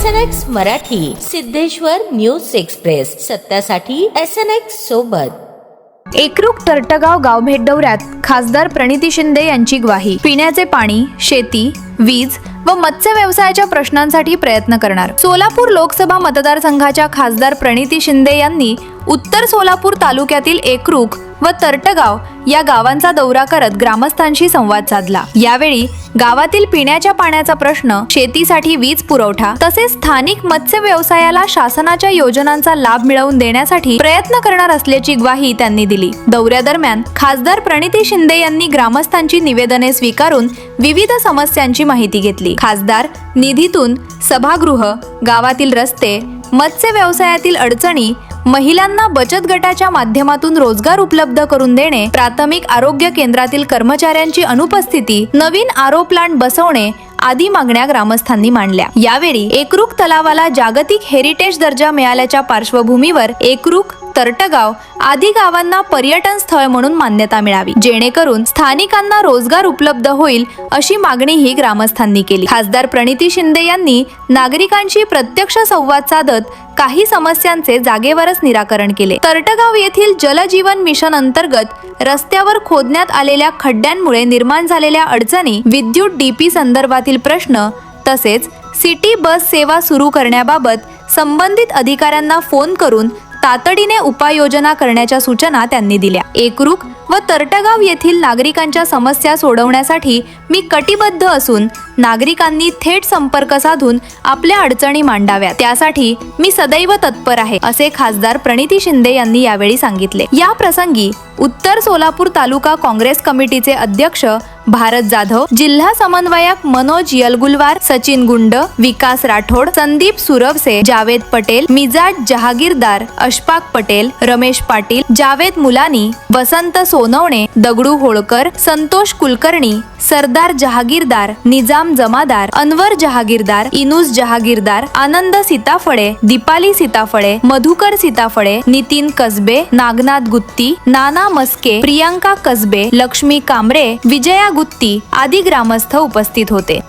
SNX Marathi, Siddheshwar news express, सत्यासाठी SNX सोबत। एकरूख तरटगाव गावभेट दौऱ्यात खासदार प्रणिती शिंदे यांची ग्वाही। पिण्याचे पाणी, शेती, वीज व मत्स्य व्यवसायाच्या प्रश्नांसाठी प्रयत्न करणार। सोलापूर लोकसभा मतदारसंघाच्या खासदार प्रणिती शिंदे यांनी उत्तर सोलापूर तालुक्यातील एकरूख व तरटगाव या गावांचा दौरा करत ग्रामस्थांशी संवाद साधला। यावेळी गावातील पिण्याच्या पाण्याचा प्रश्न, शेतीसाठी वीज पुरवठा तसेच स्थानिक मत्स्य व्यवसायाला शासनाच्या योजनांचा लाभ मिळवून देण्यासाठी प्रयत्न करणार असल्याची ग्वाही त्यांनी दिली। दौऱ्यादरम्यान खासदार प्रणिती शिंदे यांनी ग्रामस्थांची निवेदने स्वीकारून विविध समस्यांची माहिती घेतली। खासदार निधीतून सभागृह, गावातील रस्ते, मत्स्य व्यवसायातील अडचणी, महिलांना बचत गटाच्या माध्यमातून रोजगार उपलब्ध करून देणे, प्राथमिक आरोग्य केंद्रातील कर्मचाऱ्यांची अनुपस्थिती, नवीन आरो प्लांट बसवणे आदी मागण्या ग्रामस्थांनी मांडल्या। यावेळी एकरूख तलावाला जागतिक हेरिटेज दर्जा मिळाल्याच्या पार्श्वभूमीवर एकरूख, तरटगाव आदी गावांना पर्यटन स्थळ म्हणून मान्यता मिळावी, जेणेकरून स्थानिकांना रोजगार उपलब्ध होईल अशी मागणीही ग्रामस्थांनी केली। खासदार प्रणिती शिंदे यांनी नागरिकांशी प्रत्यक्ष संवाद साधत काही समस्यांचे जागेवरच निराकरण केले। तरटगाव येथील जलजीवन मिशन अंतर्गत रस्त्यावर खोदण्यात आलेल्या खड्ड्यांमुळे निर्माण झालेल्या अडचणी, विद्युत डीपी संदर्भातील प्रश्न तसेच सिटी बस सेवा सुरू करण्याबाबत संबंधित अधिकाऱ्यांना फोन करून तातडीने उपाययोजना करण्याच्या सूचना त्यांनी दिल्या। एकरूख व तरटगाव येथील नागरिकांच्या समस्या सोडवण्यासाठी मी कटिबद्ध असून नागरिकांनी थेट संपर्क साधून आपल्या अडचणी मांडाव्यात, त्यासाठी मी सदैव तत्पर आहे, असे खासदार प्रणिती शिंदे यांनी यावेळी सांगितले। या प्रसंगी उत्तर सोलापूर तालुका काँग्रेस कमिटीचे अध्यक्ष भारत जाधव, जिल्हा समन्वयक मनोज यलगुलवार, सचिन गुंड, विकास राठोड, संदीप सुरवसे, जावेद पटेल, मिजाज जहागीरदार, अशफाक पटेल, रमेश पाटील, जावेद मुलानी, वसंत सोनवणे, दगडू होळकर, संतोष कुलकर्णी, सरदार जहागीरदार, निजाम जमादार, अनवर जहागीरदार, इनुस जहागीरदार, आनंद सीताफळे, दीपाली सीताफळे, मधुकर सीताफळे, नितीन कसबे, नागनाथ गुत्ती, नाना मस्के, प्रियांका कसबे, लक्ष्मी कांबरे, विजया गुत्ती आदी ग्रामस्थ उपस्थित होते।